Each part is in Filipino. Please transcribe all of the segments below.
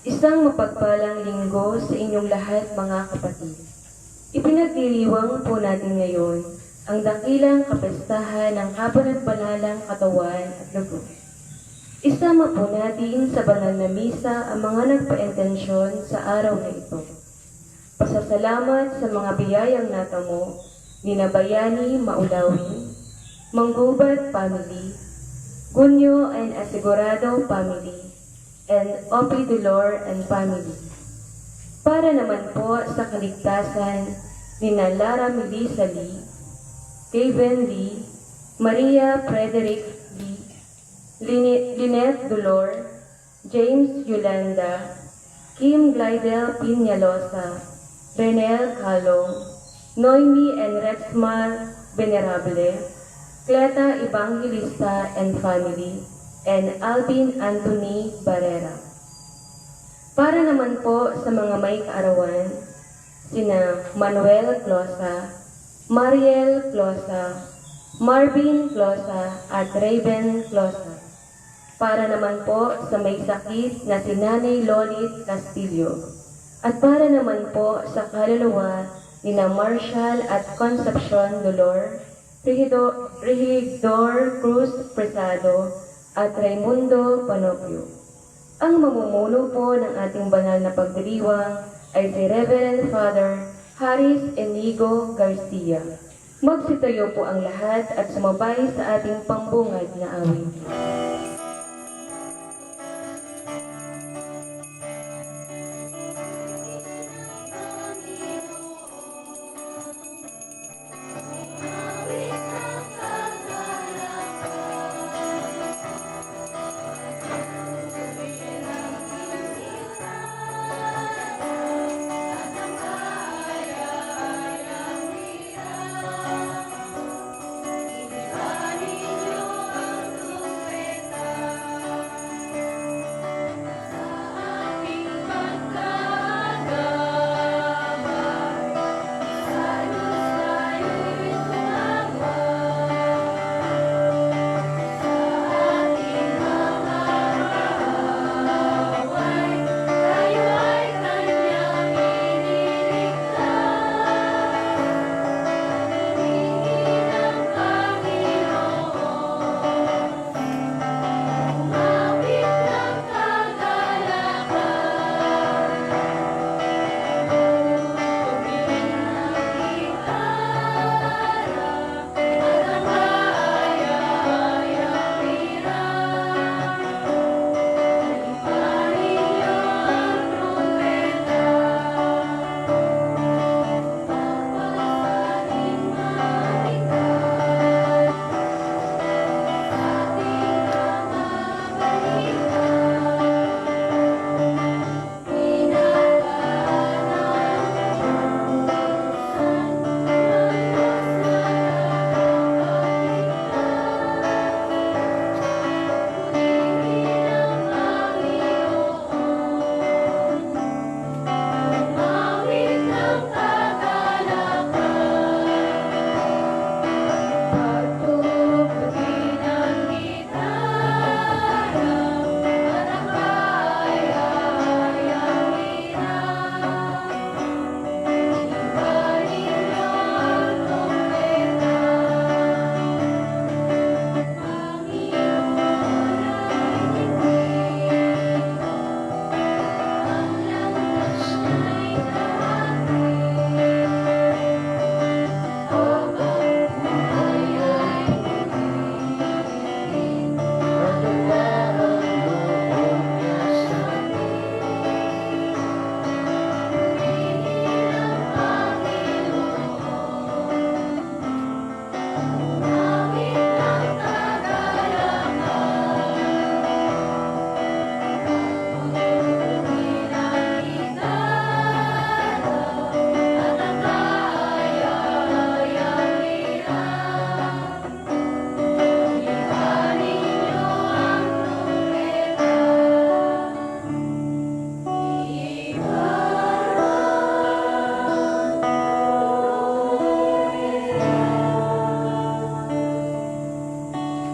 Isang mapagpalang linggo sa inyong lahat, mga kapatid. Ipinagdiriwang po natin ngayon ang dakilang kapistahan ng kapanagpanalang katawan at dugo. Isama po natin sa banal na misa ang mga nagpa-intensyon sa araw na ito. Pasasalamat sa mga biyayang natamo ni Nabayani Maulawi, Manggubat Family, Gunyo and Asegurado Family, and Opi Dolor and Family. Para naman po sa kaligtasan ni Lara Melissa Lee, Kevin Lee, Maria Frederick Lee, Lynette Dolor, James Yolanda, Kim Glidel Piñalosa, Renel Calong, Noemi and Rexmar Venerable, Cleta Evangelista and Family, and Alvin Anthony Barrera. Para naman po sa mga may kaarawan, sina Manuel Closa, Mariel Closa, Marvin Closa at Raven Closa. Para naman po sa may sakit na si Nanay Lolit Castillo. At para naman po sa kaluluwa ni na Marshall at Concepcion Dolor, Regidor Cruz Presado at Raimundo Panopio. Ang mamumuno po ng ating banal na pagdiriwang ay si Reverend Father Haris Enigo Garcia. Magsitayo po ang lahat at sumabay sa ating pambungad na awit.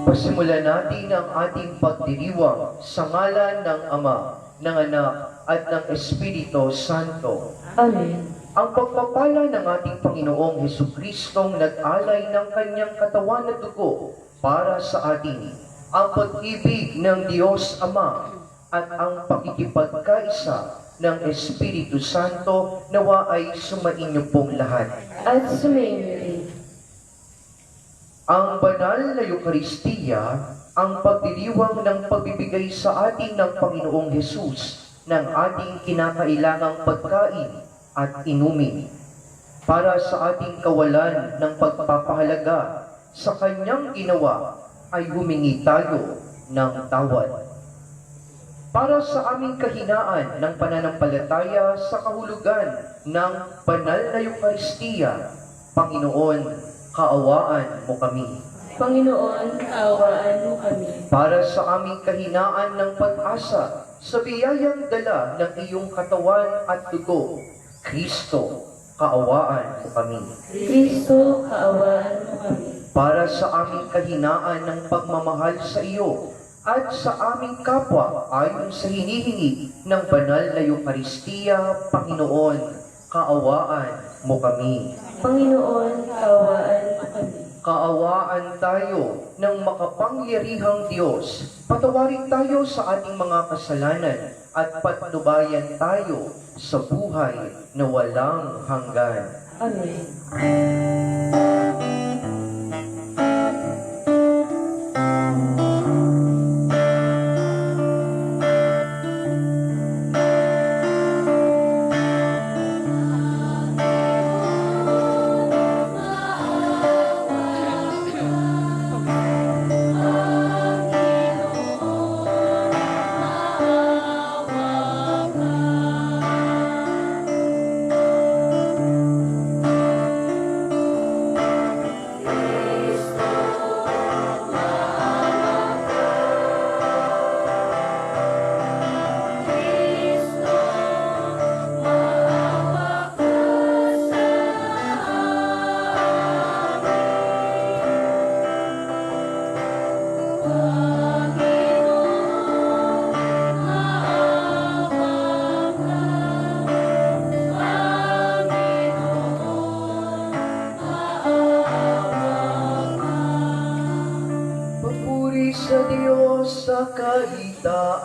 Pasimulan natin ang ating pagdiriwang sa ngalan ng Ama, ng Anak, at ng Espiritu Santo. Amen. Ang pagpapala ng ating Panginoong Hesukristong nag-alay ng kanyang katawan at dugo para sa atin, ang pag-ibig ng Diyos Ama at ang pakikipagkaisa ng Espiritu Santo nawa ay sumainyo pong lahat. At sumainyo rin. Ang banal na Eukaristiya, ang pagdiriwang ng pagbibigay sa atin ng Panginoong Hesus ng ating kinakailangang pagkain at inumin para sa ating kawalan ng pagpapahalaga sa kanyang ginawa ay humingi tayo ng tawad. Para sa aming kahinaan ng pananampalataya sa kahulugan ng banal na Eukaristiya, Panginoon, kaawaan mo kami. Panginoon, kaawaan mo kami. Para sa aming kahinaan ng pag-asa sa biyayang dala ng iyong katawan at dugo, Kristo, kaawaan mo kami. Kristo, kaawaan mo kami. Para sa aming kahinaan ng pagmamahal sa iyo at sa aming kapwa ayon sa hinihingi ng banal na Eukaristiya, Panginoon, kaawaan mo kami. Panginoon, kaawaan mo kami. Kaawaan tayo ng makapangyarihang Diyos. Patawarin tayo sa ating mga kasalanan at patnubayan tayo sa buhay na walang hanggan. Amen. Papuri sa Diyos sa kaitaasan.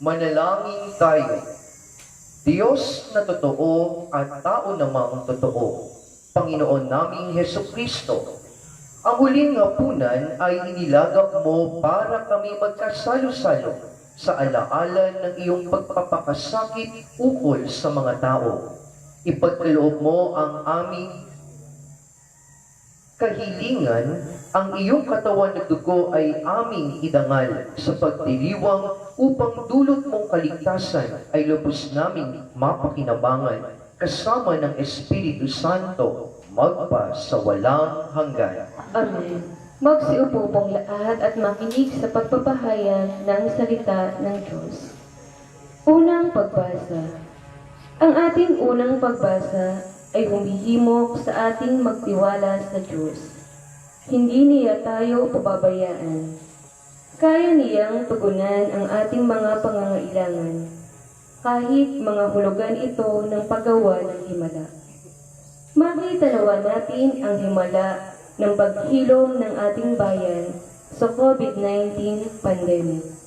Manalangin tayo. Diyos na totoo at tao namang totoo, Panginoon naming Hesukristo, ang huling hapunan ay inilagak mo para kami magkasalo-salo sa alaala ng iyong pagpapakasakit ukol sa mga tao. Ipagkaloob mo ang aming kahilingan, ang iyong katawan na dugo ay aming idangal sa pagdiriwang upang dulot mong kaligtasan ay lubos naming mapakinabangan kasama ng Espiritu Santo magpa sa walang hanggan. Amen. Magsiupo pong lahat at makinig sa pagpapahayag ng salita ng Diyos. Unang pagbasa. Ang ating unang pagbasa ay humihimok sa ating magtiwala sa Diyos. Hindi niya tayo pababayaan. Kaya niyang tugunan ang ating mga pangangailangan, kahit mga hulugan ito ng paggawa ng himala. Makitanawa natin ang himala ng paghilom ng ating bayan sa COVID-19 pandemic.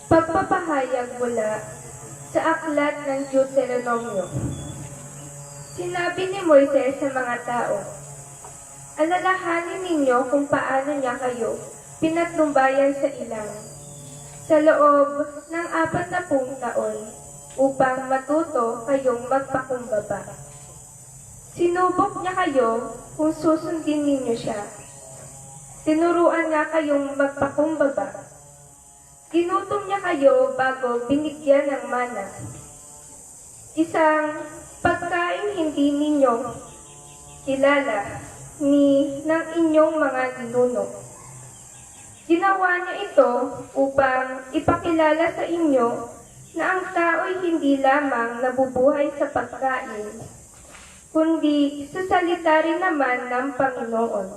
Pagpapahayag mula sa aklat ng Deuteronomio. Sinabi ni Moises sa mga tao, alalahanin ninyo kung paano niya kayo pinatnumbayan sa ilang sa loob ng 40 taon upang matuto kayong magpakumbaba. Sinubok niya kayo kung susundin ninyo siya. Tinuruan nga kayong magpakumbaba. Ginutom niya kayo bago binigyan ng mana. Isang pagkain hindi ninyo kilala ng inyong mga ninuno. Ginawa niya ito upang ipakilala sa inyo na ang tao'y hindi lamang nabubuhay sa pagkain, kundi sa salita rin naman ng Panginoon.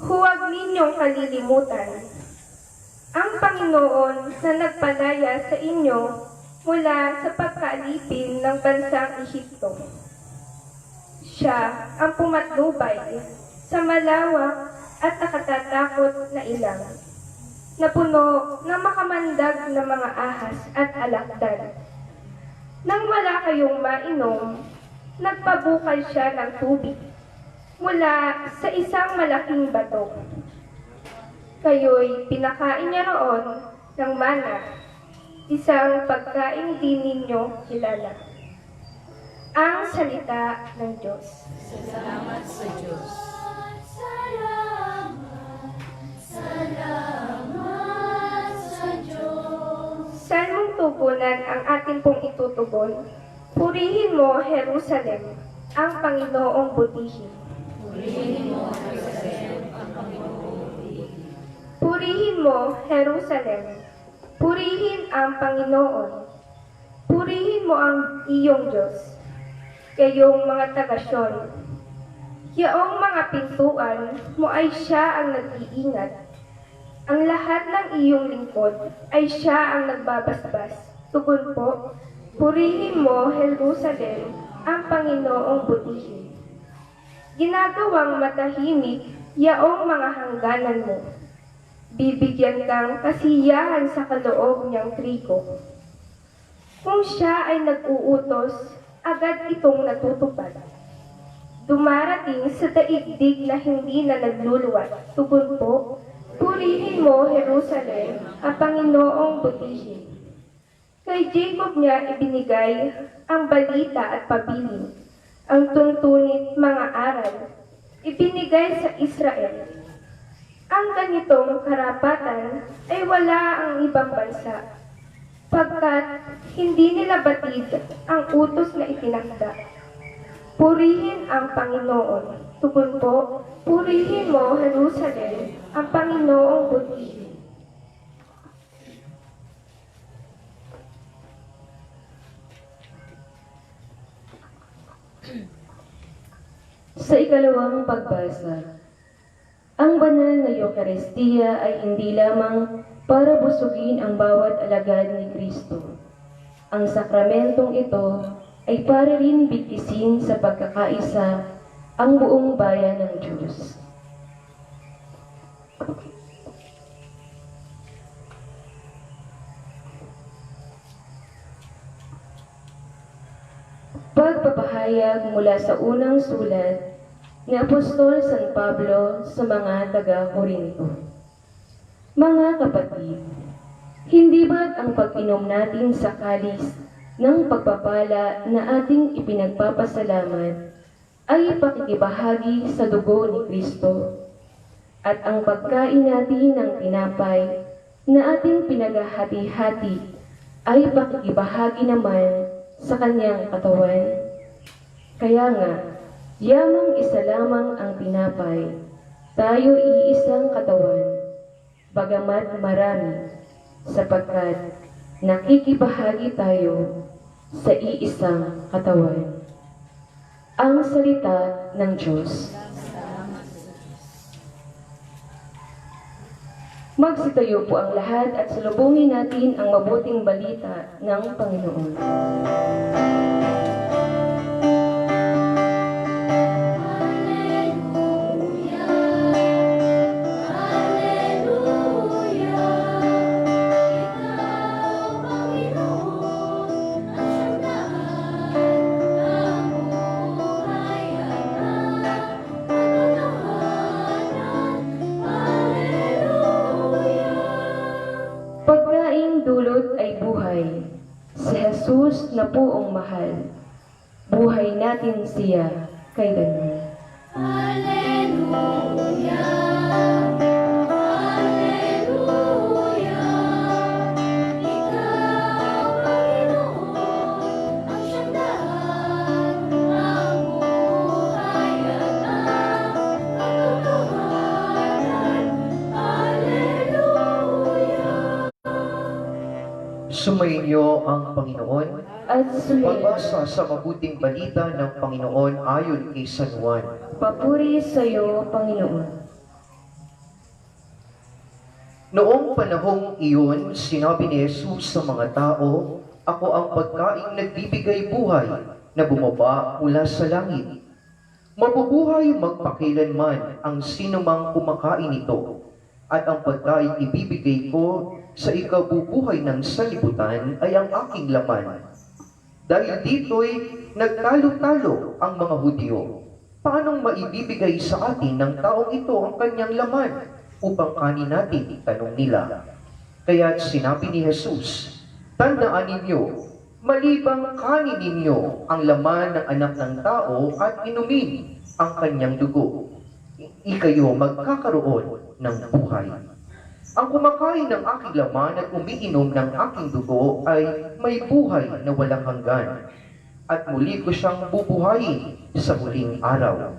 Huwag ninyong kalilimutan ang Panginoon na nagpalaya sa inyo mula sa pagkaalipin ng bansang Ehipto. Siya ang pumatnubay sa malawak at nakatatakot na ilang, na puno ng makamandag na mga ahas at alakdan. Nang wala kayong mainom, nagpabukal siya ng tubig mula sa isang malaking bato. Kayo'y pinakain niya roon ng mana, isang pagkain di ninyo kilala. Ang salita ng Diyos. Salamat sa Diyos. Salamat sa Diyos. Salmong tugunan ang ating pong itutugon. Purihin mo, Jerusalem, ang Panginoong butihin. Purihin mo, Jerusalem, ang Panginoong butihin. Purihin mo, Jerusalem. Purihin ang Panginoon. Purihin mo ang iyong Diyos. Kayong mga taga-Sion. Yaong mga pintuan mo ay siya ang nag-iingat. Ang lahat ng iyong lingkod ay siya ang nagbabasbas. Tugon po, purihin mo, Jerusalem, ang Panginoong butihin. Ginagawang matahimik yaong mga hangganan mo. Bibigyan kang kasiyahan sa kaloob niyang trigo. Kung siya ay nag-uutos, agad itong natutupad. Dumarating sa daigdig na hindi na nagluluwat. Tugon po, purihin mo, Jerusalem, ang Panginoong butihin. Kay Jacob niya ibinigay ang balita at pabiling, ang tuntunit mga aral, ibinigay sa Israel. Ang ganitong karapatan ay wala ang ibang bansa, pagkat hindi nila batid ang utos na itinakda. Purihin ang Panginoon. Tugon po, purihin mo, Jerusalem, ang Panginoong butihin. Sa ikalawang pagbasa, ang banal na Eucharistia ay hindi lamang para busugin ang bawat alagad ni Kristo, Ang sakramentong ito ay para rin bigkisin sa pagkakaisa ang buong bayan ng Diyos. Pagpapahayag mula sa unang sulat ni Apostol San Pablo sa mga taga-Korinto. Mga kapatid, hindi ba't ang pag-inom natin sa kalis ng pagpapala na ating ipinagpapasalamat ay pakikibahagi sa dugo ni Kristo, at ang pagkain natin ng tinapay na ating pinaghahati-hati ay pakikibahagi naman sa kanyang katawan? Kaya nga, yamang isa lamang ang tinapay, tayo iisang katawan, bagamat marami, sapagkat nakikibahagi tayo sa iisang katawan. Ang salita ng Diyos. Magsitayo po ang lahat at salubungin natin ang mabuting balita ng Panginoon. Pagkaing dulot ay buhay, si Jesus na poong mahal. Buhay natin siya kailanman. Alleluia, Alleluia, Ikaw, Panginoon, ang siyang daan, ang buhay at ang katotohanan. Alleluia. Sumainyo ang Panginoon. At sumayin, Pagbasa sa mabuting balita ng Panginoon ayon kay San Juan. papuri sa iyo, Panginoon. Noong panahong iyon, sinabi ni Jesus sa mga tao, "Ako ang pagkaing nagbibigay buhay na bumaba mula sa langit. Mabubuhay magpakilanman ang sinumang kumakain nito, at ang pagkaing ibibigay ko sa ikabubuhay ng sanlibutan ay ang aking laman." Dahil dito'y nagtalo-talo ang mga Hudyo. Paanong maibibigay sa atin ng taong ito ang kanyang laman upang kanin natin? Tanong nila. Kaya sinabi ni Jesus, "Tandaan ninyo, malibang kanin ninyo ang laman ng anak ng tao at inumin ang kanyang dugo, ikayo magkakaroon ng buhay. Ang kumakain ng aking laman at umiinom ng aking dugo ay may buhay na walang hanggan, at muli ko siyang bubuhayin sa huling araw.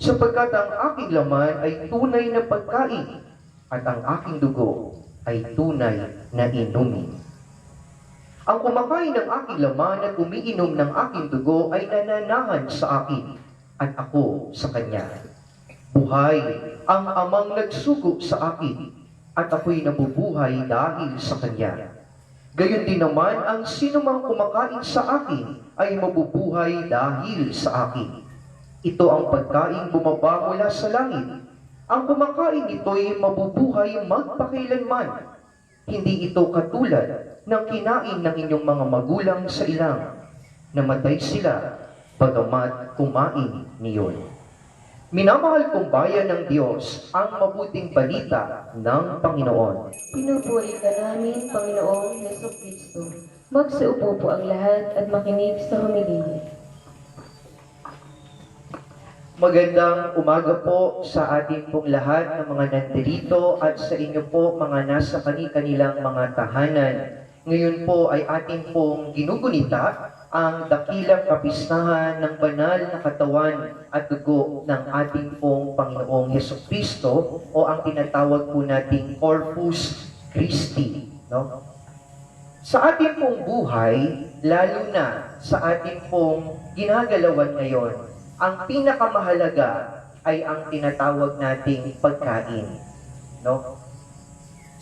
Sapagkat ang aking laman ay tunay na pagkain, at ang aking dugo ay tunay na inumin. Ang kumakain ng aking laman at umiinom ng aking dugo ay nananahan sa akin, at ako sa kanya. Buhay ang amang nagsugo sa akin, at ako'y nabubuhay dahil sa kanya. Gayon din naman ang sinumang kumakain sa akin ay mabubuhay dahil sa akin. Ito ang pagkain bumaba mula sa langit. Ang kumakain nito'y mabubuhay magpakailanman. Hindi ito katulad ng kinain ng inyong mga magulang sa ilang. Namatay sila, bagamat kumain niyon. Minamahal kong bayan ng Diyos, ang mabuting balita ng Panginoon. Pinupuri ka namin, Panginoong Jesucristo. Magsiupo po ang lahat at makinig sa homilya. Magandang umaga po sa ating pong lahat ng mga nandirito at sa inyo po mga nasa kani-kanilang mga tahanan. Ngayon po ay ating pong ginugunita ang dakilang kapistahan ng banal na katawan at dugo ng ating pong Panginoong Jesucristo, o ang tinatawag po nating Corpus Christi. No? Sa ating pong buhay, lalo na sa ating pong ginagalawan ngayon, ang pinakamahalaga ay ang tinatawag nating pagkain. No?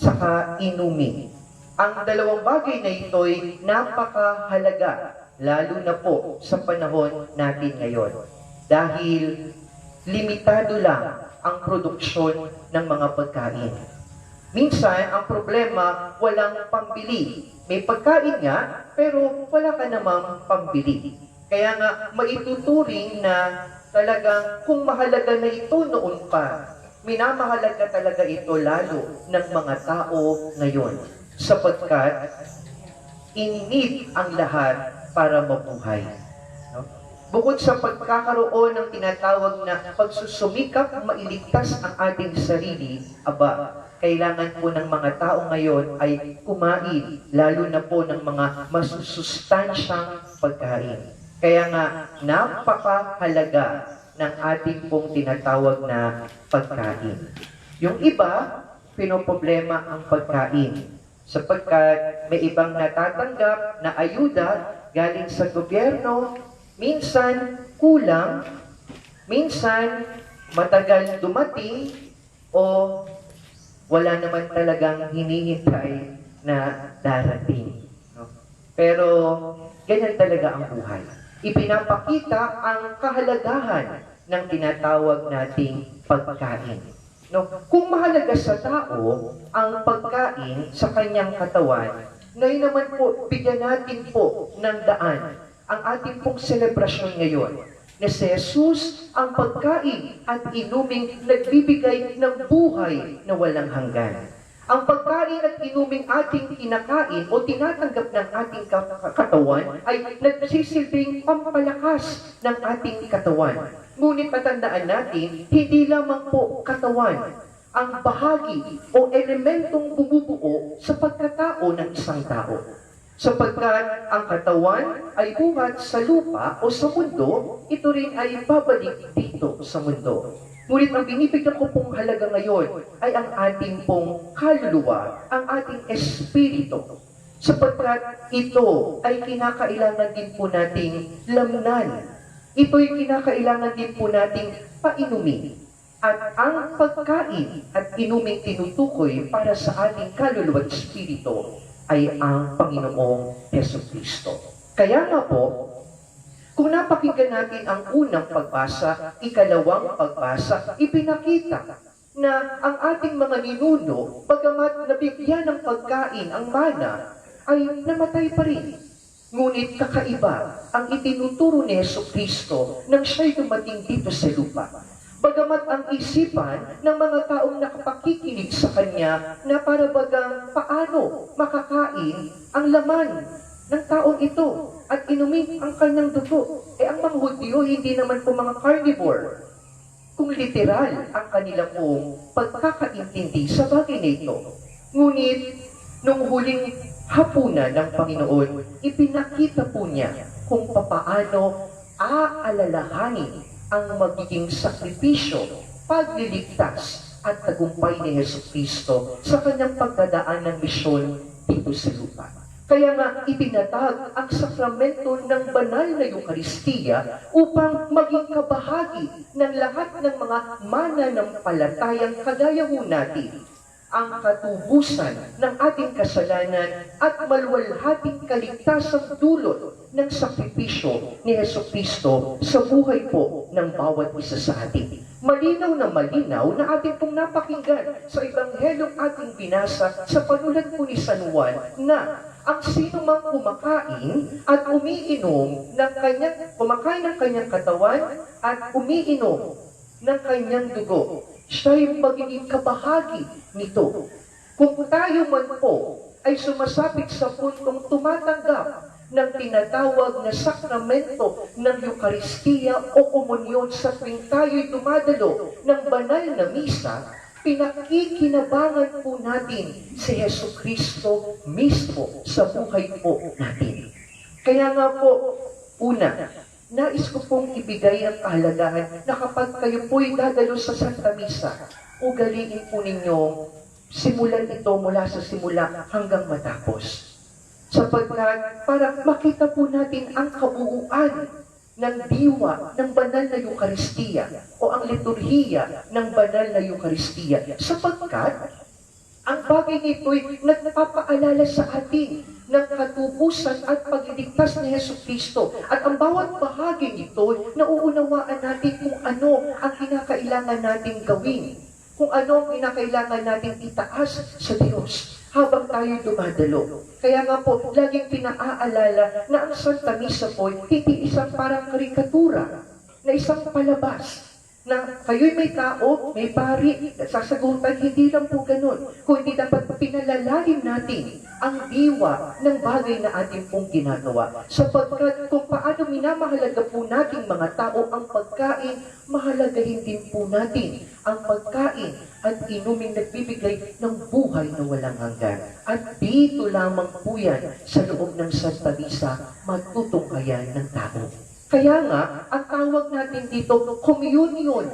Saka inumin. Ang dalawang bagay na ito'y napakahalaga, lalo na po sa panahon natin ngayon. Dahil limitado lang ang produksyon ng mga pagkain. Minsan, ang problema, walang pambili. May pagkain nga, pero wala ka namang pambili. Kaya nga, maituturing na talagang kung mahalaga na ito noon pa, minamahalaga talaga ito lalo ng mga tao ngayon. Sapagkat in-need ang lahat para mabuhay. No? Bukod sa pagkakaroon ng tinatawag na pagsusumikap mailigtas ang ating sarili, kailangan po ng mga tao ngayon ay kumain, lalo na po ng mga masusustansyang pagkain. Kaya nga, napakahalaga ng ating pong tinatawag na pagkain. Yung iba, pinoproblema ang pagkain. Sapagkat may ibang natatanggap na ayuda galing sa gobyerno, minsan kulang, minsan matagal dumating, o wala naman talagang hinihintay na darating. No? Pero ganyan talaga ang buhay. Ipinapakita ang kahalagahan ng tinatawag nating pagkain. No, kung mahalaga sa tao ang pagkain sa kanyang katawan, ngayon naman po, bigyan natin po ng daan ang ating pong selebrasyon ngayon na si Jesus ang pagkain at inuming nagbibigay ng buhay na walang hanggan. Ang pagkain at inuming ating kinakain o tinatanggap ng ating katawan ay nagsisilbing pampalakas ng ating katawan. Ngunit matandaan natin, hindi lamang po katawan ang bahagi o elementong bumubuo sa pagkatao ng isang tao. Sapagkat ang katawan ay buhat sa lupa o sa mundo, ito rin ay babalik dito sa mundo. Ngunit ang binibigyan ko pong halaga ngayon ay ang ating pong kaluluwa, ang ating espiritu. Sapagkat ito ay kinakailangan din po nating lamnan. Ito'y kinakailangan din po nating painumin. At ang pagkain at inuming tinutukoy para sa ating kaluluwa at espiritu ay ang Panginoong Jesucristo. Kaya nga po, kung napakinggan natin ang unang pagbasa, ikalawang pagbasa, ipinakita na ang ating mga ninuno, bagamat nabigyan ng pagkain ang mana, ay namatay pa rin. Ngunit kakaiba ang itinuturo ni Jesucristo nang siya'y dumating dito sa lupa. Bagamat ang isipan ng mga taong nakapakikinig sa Kanya na para bagang paano makakain ang laman ng taong ito at inumin ang kanyang dugo. Ang mga Hudyo hindi naman po mga carnivore. Kung literal ang kanilang pong pagkakaintindi sa bagay na ito. Ngunit, nung huling hapunan ng Panginoon, ipinakita po niya kung papaano aalalahanin ang magiging sakripisyo, pagliligtas at tagumpay ni Jesucristo sa kanyang pagdadaan ng misyon dito sa lupa. Kaya nga itinatag ang sakramento ng banal na Eucharistia upang maging kabahagi ng lahat ng mga mananampalatayang kagaya ho natin ang katubusan ng ating kasalanan at maluwalhating kaligtasang dulot ng sakripisyo ni Jesucristo sa buhay po ng bawat isa sa atin. Malinaw na ating pong napakinggan sa Ebanghelyong ating binasa sa panulat po ni San Juan na ang sino mang kumakain at kumakain ng kanyang katawan at umiinom ng kanyang dugo, siya'y magiging kabahagi nito. Kung tayo man po ay sumasapit sa puntong tumatanggap ng tinatawag na sakramento ng Eucharistia o komunyon sa tuwing tayo'y dumadalo ng banal na misa, pinakikinabangan po natin si Jesucristo mismo sa buhay po natin. Kaya nga po, una, nais ko pong ibigay ang kahalagahan na kapag kayo po'y dadalo sa Santa Misa, ugaliin po ninyo, simulan ito mula sa simula hanggang matapos. Sapagkat para makita po natin ang kabuuan ng diwa ng banal na Eucharistia o ang liturhiya ng banal na Eucharistia. Sapagkat Ang bagay nito'y nagpapaalala sa atin ng katubusan at pagliligtas ni Jesucristo. At ang bawat bahagi nito, nauunawaan natin kung ano ang kinakailangan nating gawin. Kung ano ang kinakailangan nating itaas sa Diyos habang tayo dumadalo. Kaya nga po, laging pinaaalala na ang Santa Misa po hindi isang parang karikatura, na isang palabas, na kayo'y may tao, may pari, sasagutan, hindi lang po ganun. Kundi dapat pinalalalim natin ang diwa ng bagay na ating pong ginagawa. Sapagkat kung paano minamahalaga po nating mga tao ang pagkain, mahalagahin din po natin ang pagkain at inuming nagbibigay ng buhay na walang hanggan. At dito lamang po yan sa loob ng Santa Misa, matutunghayan ng tao. Kaya nga, ang tawag natin dito, communion.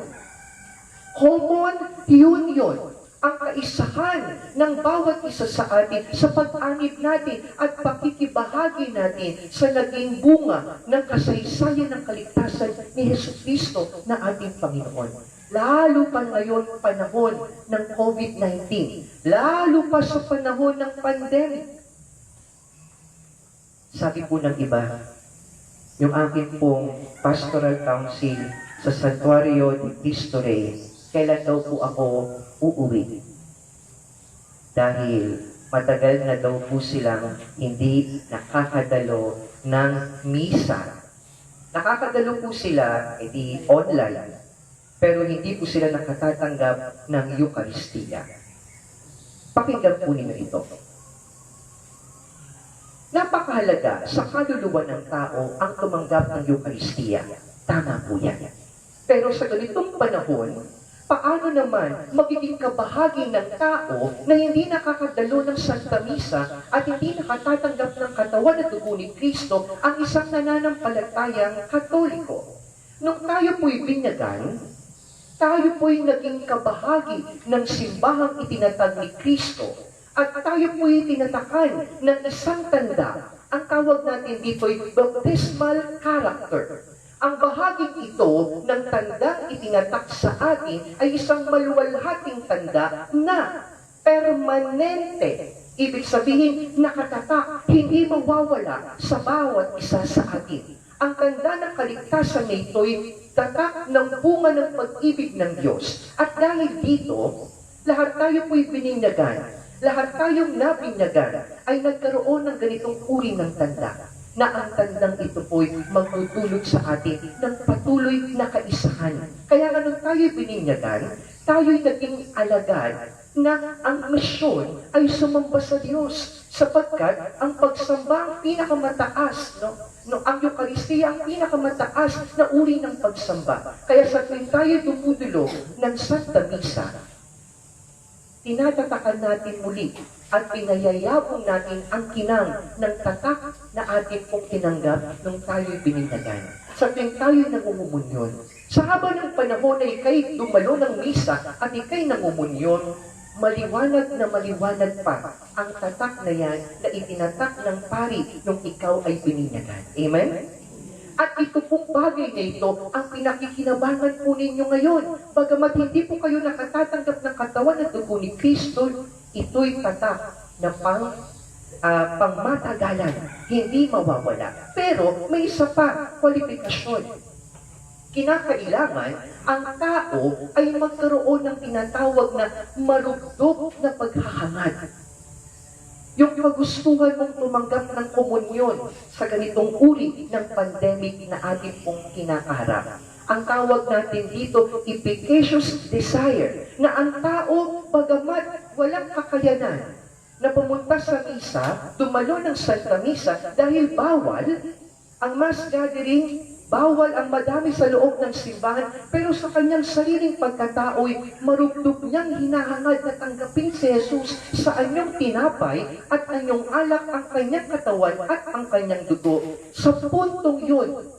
Common union. Ang kaisahan ng bawat isa sa atin sa pag-anib natin at pakikibahagi natin sa naging bunga ng kasaysayan ng kaligtasan ni Jesucristo na ating Panginoon. Lalo pa ngayon panahon ng COVID-19. Lalo pa sa panahon ng pandemic. Sabi po ng iba, yung akin pong pastoral council sa Santuario de Cristo Rey, kailan daw po ako uuwi? Dahil matagal na daw po silang hindi nakakadalo ng misa. Nakakadalo po sila, online, pero hindi po sila nakatatanggap ng Eucharistia. Pakinggan po ninyo ito. Napakahalaga sa kaluluwa ng tao ang tumanggap ng Eucharistia. Tama po yan. Pero sa ganitong panahon, paano naman magiging kabahagi ng tao na hindi nakakadalo ng Santa Misa at hindi nakatatanggap ng katawan at dugo ni Kristo ang isang nananampalatayang Katoliko? Nung tayo po'y binyagan, tayo po'y naging kabahagi ng simbahang itinatag ni Kristo. At tayo po'y tinatakan ng isang tanda. Ang tawag natin dito'y baptismal character. Ang bahaging ito ng tandang itinatak sa atin ay isang maluwalhating tanda na permanente. Ibig sabihin, nakatatak, hindi mawawala sa bawat isa sa atin. Ang tanda ng kaligtasan na ito'y tatak ng bunga ng pag-ibig ng Diyos. At dahil dito, lahat tayo po'y bininyagan. Lahat tayong nabinyagan ay nagkaroon ng ganitong uri ng tanda na ang tandang ito po'y magtutulog sa atin ng patuloy na kaisahan. Kaya nga nung tayo'y bininyagan, tayo'y naging alagad na ang misyon ay sumamba sa Diyos sapagkat ang pagsamba ang pinakamataas, ang Eucharistia ang pinakamataas na uri ng pagsamba. Kaya sa tuwing tayo dumudulog ng Santa Misa, tinatatakan natin muli at pinayayabong natin ang kinang ng tatak na ating pong tinanggap nung tayo'y bininyagan. Sa tuwing tayo'y nangungumunyon, sa haba ng panahon na ikay dumalo ng misa at ikay nangumunyon, maliwanag na maliwanag pa ang tatak na yan na itinatak ng pari nung ikaw ay bininyagan. Amen? At ito pong bagay na ito ang pinakikinabangan po ninyo ngayon. Bagamat hindi po kayo nakatatanggap ng katawan at dugo ni Kristo, ito'y tatak na pangmatagalan, hindi mawawala. Pero may isa pa, kwalifikasyon. Kinakailangan ang tao ay magkaroon ng tinatawag na marugdog na paghahangad. Yung kagustuhan mong tumanggap ng komunyon sa ganitong uri ng pandemic na ating pong kinakaharap. Ang tawag natin dito, efficacious desire, na ang tao, bagamat walang kakayanan na pumunta sa misa, dumalo ng Santa Misa, dahil bawal ang mass gathering, bawal ang madami sa loob ng simbahan, pero sa kanyang sariling pagkatao'y marugdog niyang hinahangad na tanggapin si Jesus sa anyong tinapay at anyong alak ang kanyang katawan at ang kanyang dugo. Sa puntong yun,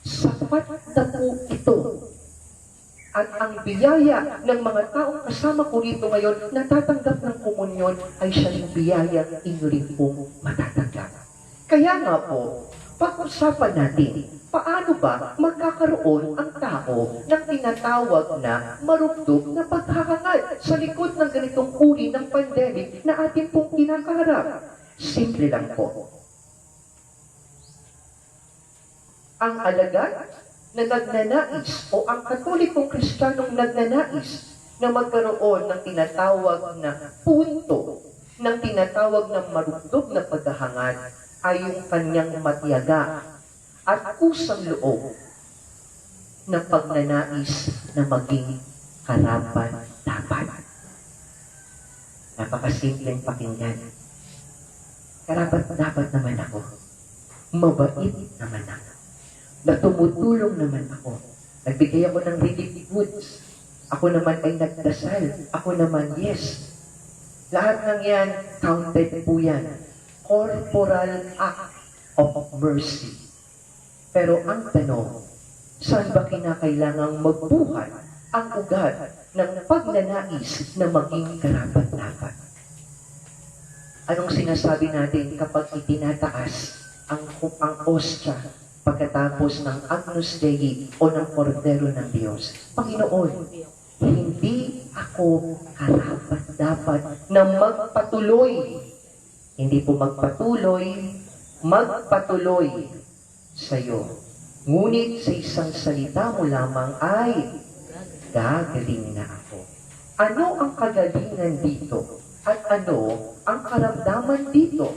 sapat na po ito. At ang biyaya ng mga taong kasama ko rito ngayon, natatanggap ng komunyon, ay siya ring biyaya inyo rin pong matatanggap. Kaya nga po, pag-usapan natin, paano ba magkakaroon ang tao ng tinatawag na marupdog na paghahangad sa likod ng ganitong uri ng pandemic na ating pong kinakaharap? Simple lang po. Ang alagad na nagnanais o ang katolikong kristyanong nagnanais na magkaroon ng tinatawag na punto, ng tinatawag na marupdog na paghahangad ay yung kanyang matiyaga at kusang loob na pagnanais na maging karapat-dapat. Napakasimpleng pakinggan. Karapat-dapat naman ako. Mabait naman ako. Na tumutulong naman ako. Nagbigay ako ng relief goods. Ako naman ay nagdasal. Ako naman, yes. Lahat ng yan, counted po yan. Corporal act of mercy. Pero ang tanong, saan ba kinakailangang magbuhat ang ugat ng pagnanais na maging karapat-dapat? Anong sinasabi natin kapag itinataas ang ostya pagkatapos ng Agnus Dei o ng Kordero ng Diyos? Panginoon, hindi ako karapat-dapat na magpatuloy. Hindi po magpatuloy sa iyo. Ngunit sa isang salita mo lamang ay gagaling na ako. Ano ang kagalingan dito? At ano ang karamdaman dito?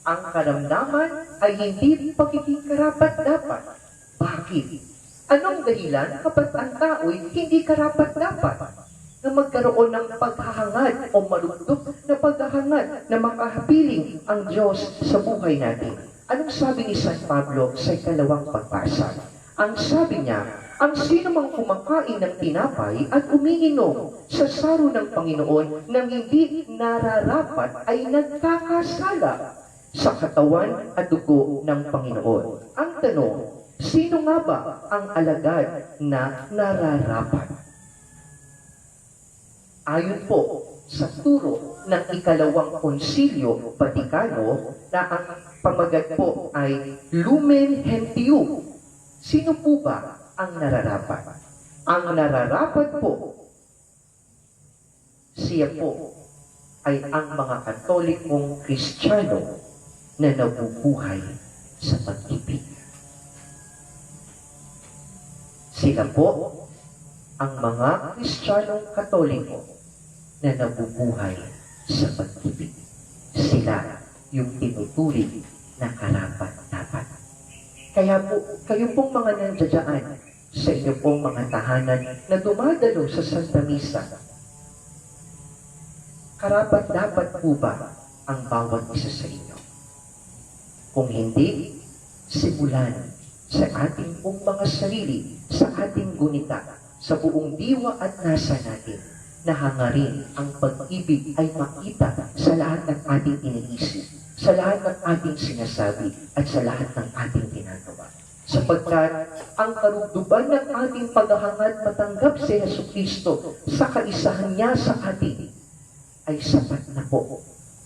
Ang karamdaman ay hindi pagiging karapat-dapat. Bakit? Anong dahilan kapag ang tao'y hindi karapat-dapat na magkaroon ng paghahangad o marupdog na paghahangad na makahapiling ang Diyos sa buhay natin? Anong sabi ni San Pablo sa ikalawang pagbasa? Ang sabi niya, ang sino mang kumakain ng tinapay at umiinom sa saro ng Panginoon nang hindi nararapat ay nagkakasala sa katawan at dugo ng Panginoon. Ang tanong, sino nga ba ang alagad na nararapat? Ayon po sa turo ng ikalawang konsilyo Vatikano na ang pamagat po ay Lumen Gentium. Sino po ba ang nararapat? Ang nararapat po, siya po ay ang mga Katolikong Kristiyano na nabubuhay sa pag-ibig. Sila po ang mga Kristiyanong Katoliko na nabubuhay sa pag-ibig. Sila yung tinuturing na karapat-dapat. Kaya po, kayo pong mga nandiyan sa inyo pong mga tahanan na dumadalo sa Santa Misa, karapat-dapat po ba ang bawat isa sa inyo? Kung hindi, simulan sa ating pong mga sarili, sa ating gunita, sa buong diwa at nasa natin, na hangarin ang pag-ibig ay makita sa lahat ng ating iniisip, sa lahat ng ating sinasabi, at sa lahat ng ating ginagawa. Sapagkat ang karugduban ng ating paghahangad matanggap si Jesucristo sa kaisahan niya sa atin ay sapat na po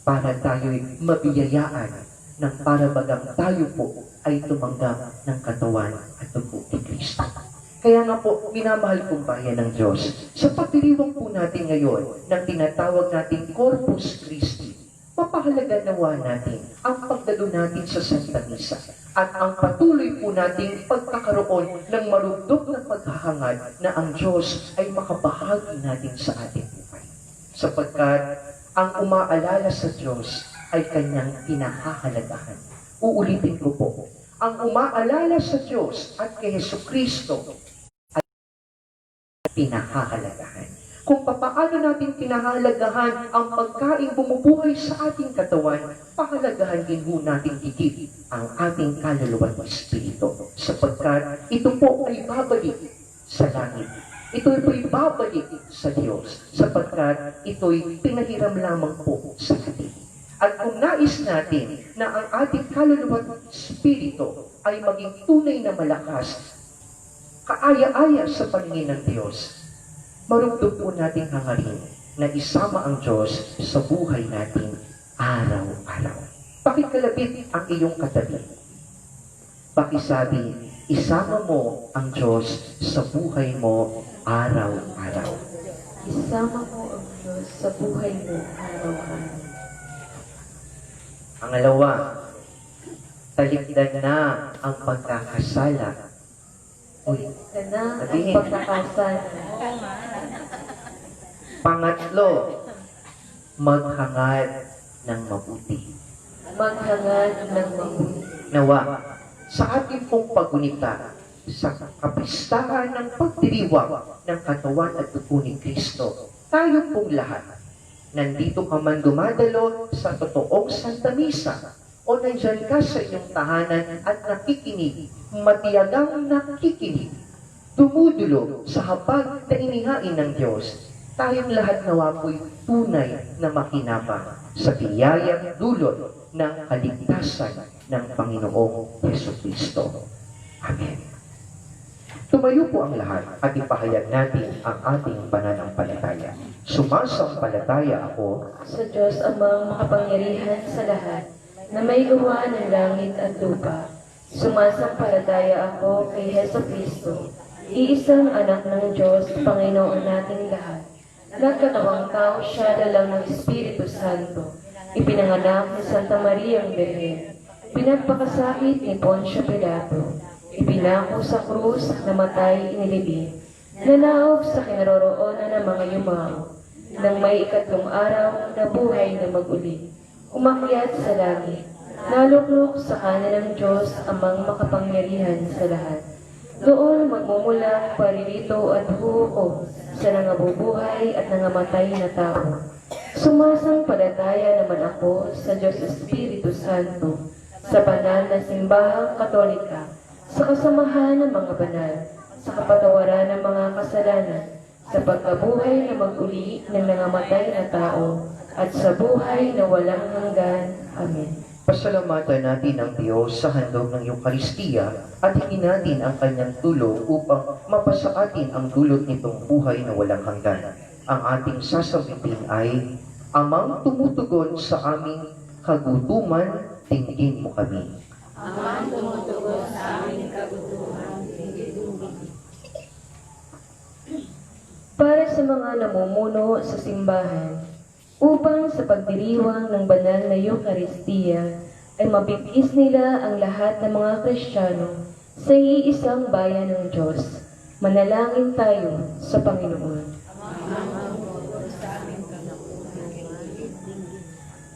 para tayo'y mabiyayaan ng para bagang tayo po ay tumanggap ng katawan at dugo ni Kristo. Kaya nga po, minamahal kong bayan ng Diyos, sa pagdiriwang po natin ngayon ng tinatawag nating Corpus Christi, mapahalaga nawa natin ang pagdalo natin sa Santa Misa at ang patuloy po nating pagkakaroon ng marugdog na paghahangad na ang Diyos ay makabahagi natin sa ating buhay. Sapagkat ang umaalala sa Diyos ay kanyang pinahahalagahan. Uulitin ko po, ang umaalala sa Diyos at kay Jesucristo ay pinahahalagahan. Kung papaano natin pinahalagahan ang pagkain bumubuhay sa ating katawan, pahalagahan din ho natin higit ang ating kaluluwa at espiritu. Sapagkat ito po ay babalik sa langit. Ito po ay babalik sa Diyos. Sapagkat ito'y pinahiram lamang po sa atin. At kung nais natin na ang ating kaluluwa at espiritu ay maging tunay na malakas, kaaya-aya sa paningin ng Diyos, marugdog po nating hangarin na isama ang Diyos sa buhay natin araw-araw. Pakikalapit ang iyong katabi Pakisabi, isama mo ang Diyos sa buhay mo araw-araw. Isama mo ang Diyos sa buhay mo araw-araw. Pangalawa, talikdan na ang pagkakasala. Ika na ang Sabihin. pagkakasala. Pangatlo, maghangad ng mabuti. Maghangad ng mabuti. Nawa, sa ating pong pagunita sa kapistahan ng pagdiriwang ng katawan at dugo ni Kristo, tayo pong lahat, nandito ka man dumadalo sa totoong Santa Misa, o nandyan ka sa inyong tahanan at nakikinig, matiyagang nakikinig, dumudulo sa habag na inihain ng Diyos, tayong lahat nawa po'y tunay na makinabang sa biyayang dulot ng kaligtasan ng Panginoong Jesucristo. Amen. Tumayo po ang lahat at ipahayag natin ang ating pananampalataya. Sumasampalataya ako Sa Diyos amang makapangyarihan sa lahat, na may gawa ng langit at lupa. Sumasampalataya ako kay Heso Kristo, iisang anak ng Diyos, Panginoon nating lahat. Nagkatawang tao siya dalang ng Espiritu Santo, ipinanganak ni Santa Maria ang Birhen, pinagpakasakit ni Poncio Pilato, ipinako sa krus, namatay, inilibing, nanaog sa kinaroroonan ng mga yumao, nang may ikatlong araw na buhay na mag-uli, umakyat sa langit, naluklok sa kanan ng Diyos amang makapangyarihan sa lahat. Doon magmumula paririto at huhukom sa nangabubuhay at nangamatay na tao. Sumasampalataya naman ako sa Diyos Espiritu Santo, sa banal na simbahang katolika, sa kasamahan ng mga banal, sa kapatawaran ng mga kasalanan, sa pagkabuhay na mag-uli ng nangamatay na tao, at sa buhay na walang hanggan. Amen. Pasalamatan natin ang Diyos sa handog ng Eukaristiya at hingin natin ang kanyang tulong upang mapasa atin ang dulot nitong buhay na walang hanggan. Ang ating sasabitin ay, Amang tumutugon sa aming kagutuman, tingin mo kami. Amang tumutugon sa aming kagutuhan, Para sa mga namumuno sa simbahan, upang sa pagdiriwang ng banal na Eukaristiya ay mabibigis nila ang lahat ng mga Kristiyano sa iisang bayan ng Diyos. Manalangin tayo sa Panginoon.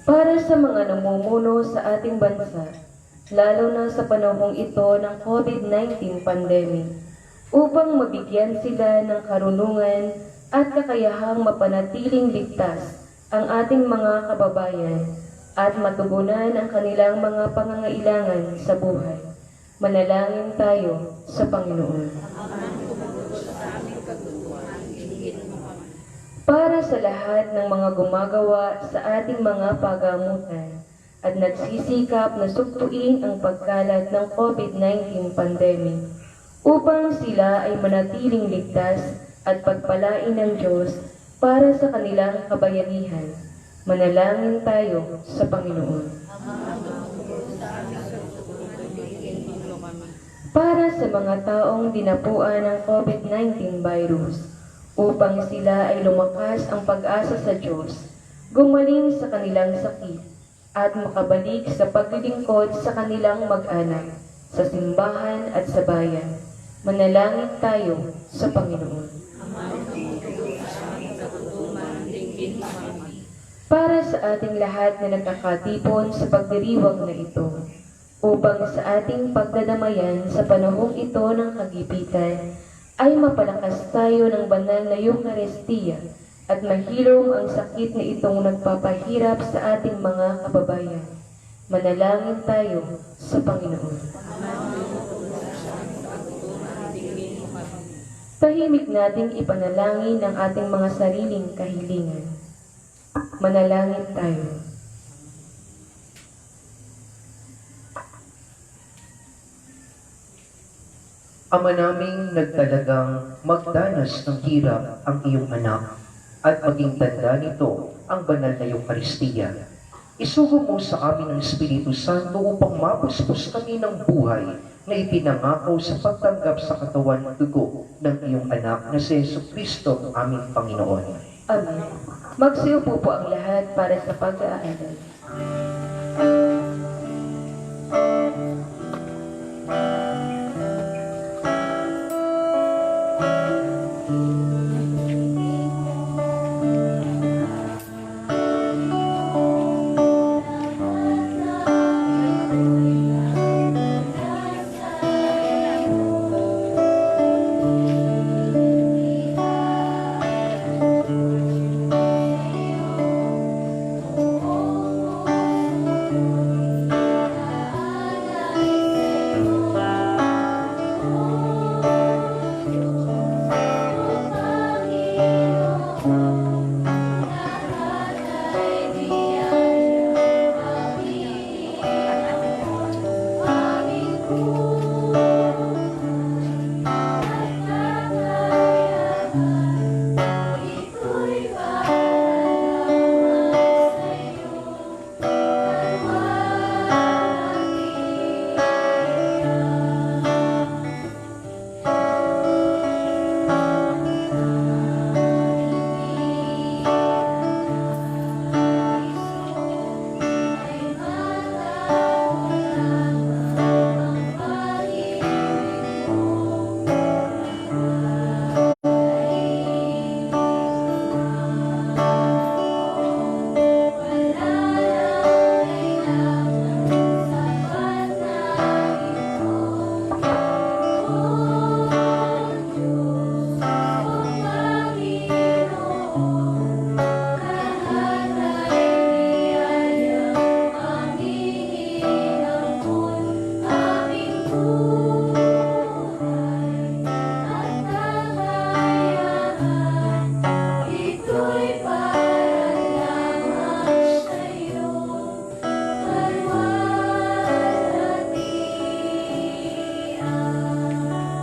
Para sa mga namumuno sa ating bansa, lalo na sa panahong ito ng COVID-19 pandemic, upang mabigyan sila ng karunungan at kakayahang mapanatiling ligtas ang ating mga kababayan at matugunan ang kanilang mga pangangailangan sa buhay. Manalangin tayo sa Panginoon. Para sa lahat ng mga gumagawa sa ating mga pagamutan at nagsisikap na suktuin ang pagkalat ng COVID-19 pandemic, upang sila ay manatiling ligtas at pagpalain ng Diyos para sa kanilang kabayanihan. Manalangin tayo sa Panginoon. Para sa mga taong dinapuan ng COVID-19 virus, upang sila ay lumakas ang pag-asa sa Diyos, gumaling sa kanilang sakit, at makabalik sa paglilingkod sa kanilang mag-anak, sa simbahan at sa bayan. Manalangin tayo sa Panginoon. Para sa ating lahat na nagkakatipon sa pagdiriwang na ito, upang sa ating pagdadamayan sa panahong ito ng kagipitan, ay mapalakas tayo ng banal na Eukaristiya at mahilom ang sakit na itong nagpapahirap sa ating mga kababayan. Manalangin tayo sa Panginoon. Tahimik nating ipanalangin ang ating mga sariling kahilingan. Manalangin tayo. Ama naming nagtalagang magdanas ng hirap ang iyong anak at maging tanda nito ang banal na Eukaristiya. Isugo mo sa amin ang Espiritu Santo upang mapuspos kami ng buhay na ipinangako sa pagtanggap sa katawan at dugo ng iyong anak na si Jesucristo, aming Panginoon. Amen. Magsiupo po ang lahat para sa pag-aaral.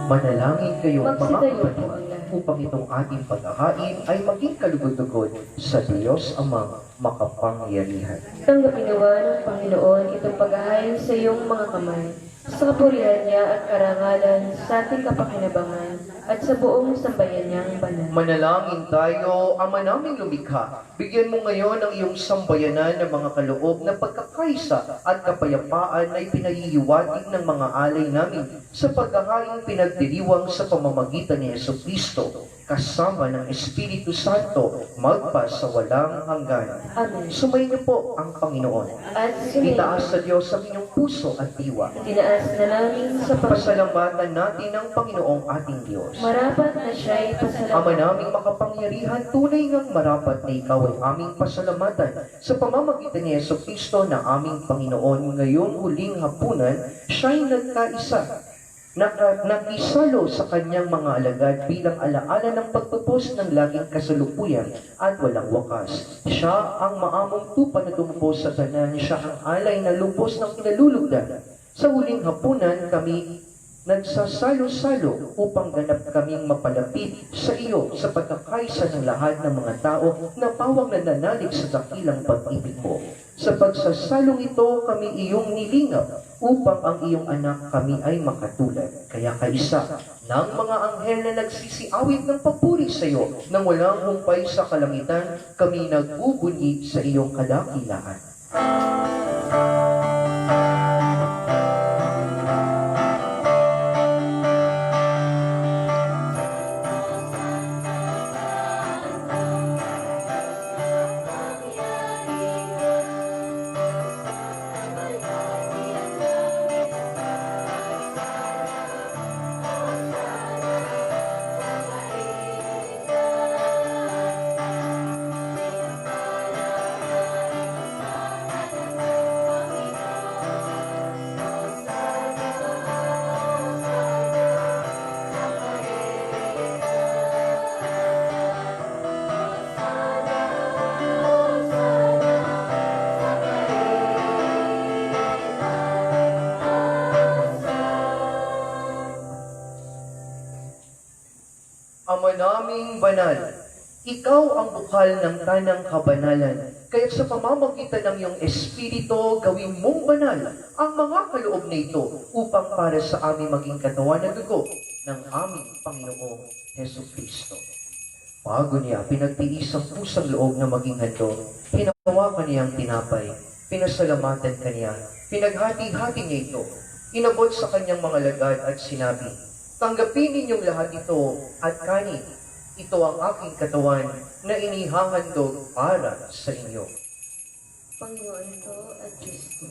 Manalangin kayo mga Magsitayo po kapatid ang lahat. upang itong ating paghahain ay maging kalugod-lugod sa Diyos Amang makapangyarihan. Tanggapin nawa ng Panginoon itong paghahain sa iyong mga kamay, sa kapurihan niya at karangalan sa ating kapakinabangan at sa buong sambayan niyang banal. Manalangin tayo, Ama naming lumikha. Bigyan mo ngayon ang iyong sambayanan ng mga kaloob na pagkakaisa at kapayapaan na ipinahihiwatig ng mga alay namin sa paghahain pinagdiriwang sa pamamagitan ni Jesucristo, kasama ng Espiritu Santo, magpa sa walang hanggan. Amen. Sumayin niyo po ang Panginoon. At sumayin, Itaas sa Diyos ang inyong puso at diwa. tinaas na namin sa Pasalamatan natin ang Panginoong ating Diyos. marapat na siya'y Ama pasalamat. naming makapangyarihan, tunay ngang marapat na ikaw ay aming pasalamatan sa pamamagitan ni Jesucristo na aming Panginoon. Ngayong huling hapunan, siya'y nagkaisa. Nakisalo sa kanyang mga alagad bilang alaala ng pagtupos ng laging kasalukuyan at walang wakas. Siya ang maamong tupa na tumupos sa tanan, siya ang alay na lubos ng pinalulugdan. Sa huling hapunan kami nagsasalo-salo upang ganap kaming mapalapit sa iyo sa pagkakaisa ng lahat ng mga tao na pawang nananalig sa dakilang pag-ibig mo. Sa pagsasalong ito kami iyong nilingap upang ang iyong anak kami ay makatulad. Kaya kaisa ng mga anghel na nagsisiawit ng papuri sa iyo nang walang humpay sa kalangitan, kami nagbubunyi sa iyong kadakilaan. Ama naming banal, Ikaw ang bukal ng tanang kabanalan, kaya't sa pamamagitan ng iyong Espiritu, gawin mong banal ang mga kaloob na ito upang para sa aming maging katawan na dugo ng aming Panginoong Heso Kristo. Bago niya pinagtiis ang pusang loob na maging handog, hinawakan niya ang tinapay, pinasalamatan kaniya, pinaghati-hati niya ito, inabot sa kanyang mga lagad at sinabi, "Tanggapin ninyong lahat ito at kanin. Ito ang aking katawan na inihahandog para sa inyo." Panginoon ko at Diyos ko.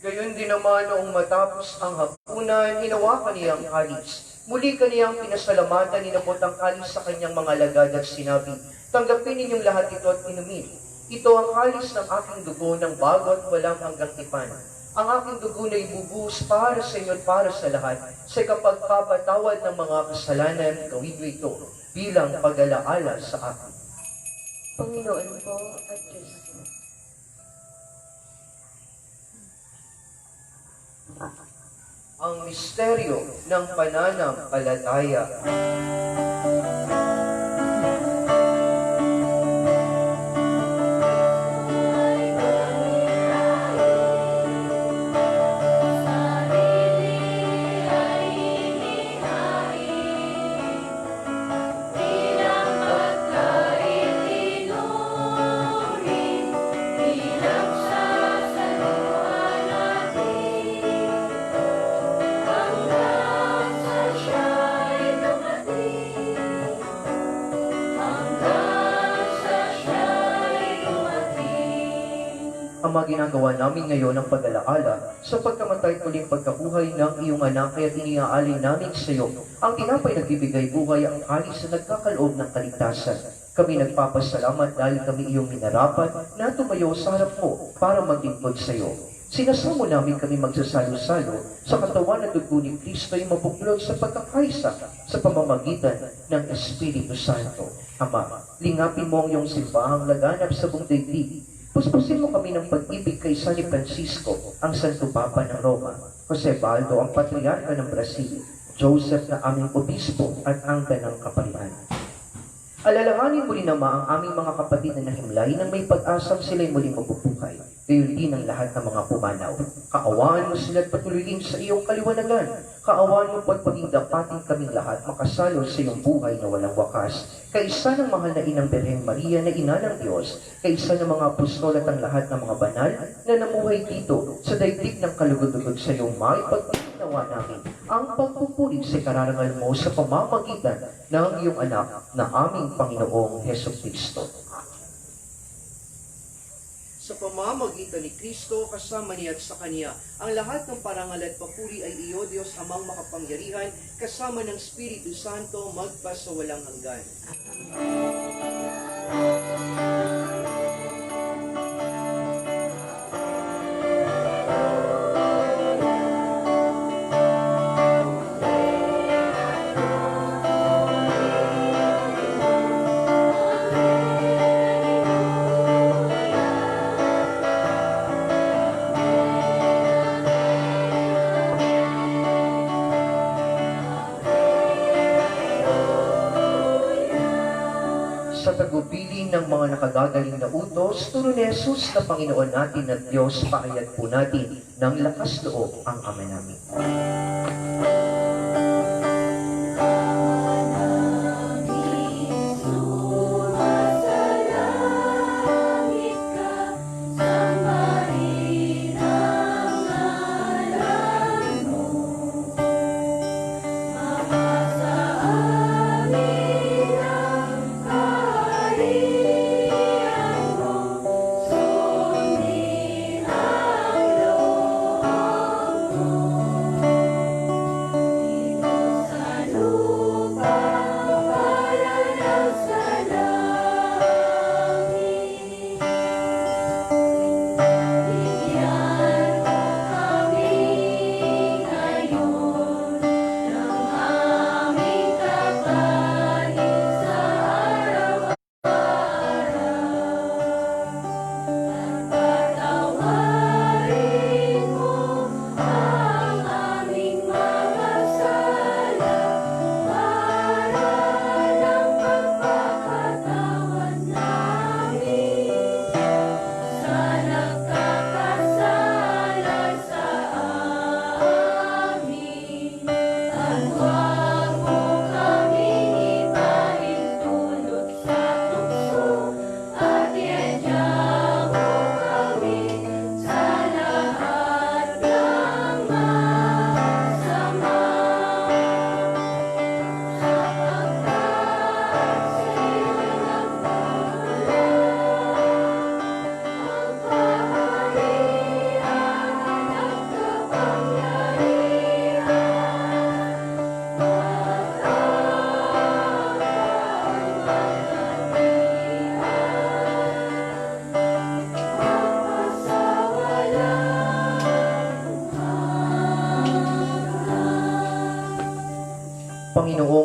Gayon din naman noong matapos ang hapunan, hinawakan niya ang kalis. Muli kaniyang pinasalamatan, inabot ang kalis sa kanyang mga lagad at sinabi, "Tanggapin ninyong lahat ito at inumin. Ito ang kalis ng aking dugo ng bago at walang hanggang tipan. Ang aking dugo na ibubuhos para sa inyo at para sa lahat. Sa kapagpapatawad ng mga kasalanan, gawin niyo ito bilang pag-alaala sa akin." Panginoon ko at Diyos ko. Ang misteryo ng pananampalataya. Ang mga ginagawa namin ngayon ang pag-alaala sa pagkamatay uling pagkabuhay ng iyong anak, kaya iniaalay namin sa iyo ang tinapay nagbibigay buhay, ang kalis na nagkakaloob ng kaligtasan. Kami nagpapasalamat dahil kami iyong minarapat na tumayo sa harap mo para maglingkod sa iyo. Sinasamo namin kami magsasalo-salo sa katawan at dugo ni Kristo ay mabuklod sa pagkakaisa sa pamamagitan ng Espiritu Santo. Ama, lingapin mo ang iyong simbahang laganap sa buong daigdig. Puspusin mo kami ng pag-ibig kay San Francisco, ang Santo Papa ng Roma, Jose Baldo, ang Patriarka ng Brazil, Joseph na aming Obispo at Angka ng Kaparian. Alalahanin mo rin naman ang aming mga kapatid na nahimlay nang may pag-asang sila'y muling mabubuhay. Gayon din ang lahat ng mga pumanaw. Kaawaan mo sila at patuloyin sa iyong kaliwanagan. Kaawaan mo pagpaging dapatin kaming lahat makasalo sa iyong buhay na walang wakas. Kaisa ng mahal na Inang Birhen Maria na Ina ng Diyos, kaisa ng mga apostol at ang lahat ng mga banal na namuhay dito sa daigdig ng kalugod-lugod sa iyong maipagpapinawa namin ang pagpupuri sa kararangal mo sa pamamagitan ng iyong anak na aming Panginoong Heso Kristo. Sa pamamagitan ni Kristo, kasama niya at sa Kanya, ang lahat ng parangal at papuri ay iyo, Diyos Amang makapangyarihan, kasama ng Espiritu Santo, magpasawalang hanggan. Sa tagubilin ng mga nakagagaling na utos, turo ni Jesus na Panginoon natin at Diyos, paayad po natin ng lakas loob ang Ama namin.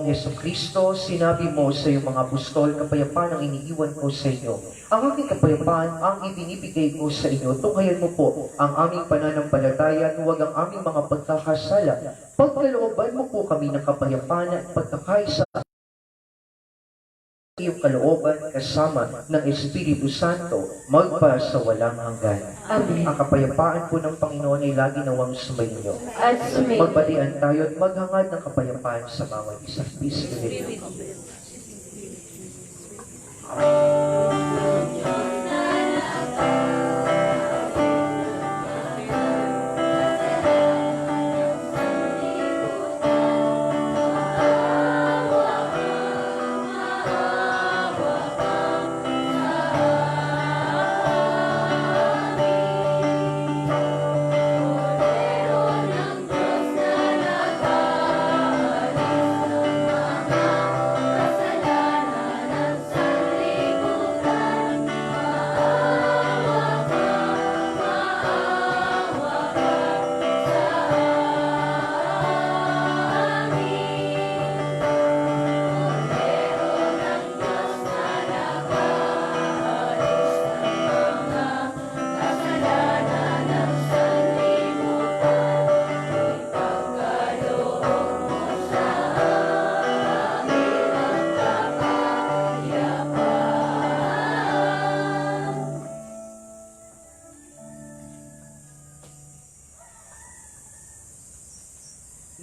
Panginoong Yesukristo, sinabi mo sa iyong mga apostol, kapayapaan ang iniiwan ko sa inyo. Ang aking kapayapaan ang ibinibigay ko sa inyo. Tunghayan mo po ang aming pananampalataya, huwag ang aming mga pagkakasala. Pagkalooban mo po kami ng kapayapaan at pagkakaisa iyong kalooban kasama ng Espiritu Santo magpa sa walang hanggan. Amen. Ang kapayapaan po ng Panginoon ay lagi nawang sumainyo. At sumayin. Magbalian tayo at maghangad ng kapayapaan sa bawat isa. Peace be with you.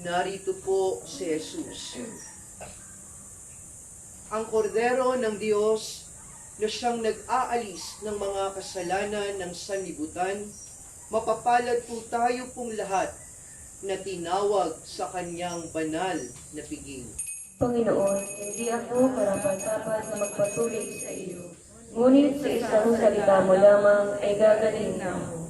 Narito po si Jesus, ang kordero ng Diyos na siyang nag-aalis ng mga kasalanan ng sanlibutan. Mapapalad po tayo pong lahat na tinawag sa kanyang banal na piging. Panginoon, hindi ako karapat-dapat na magpatuloy sa iyo. Ngunit sa isang salita mo lamang ay gagaling na ako.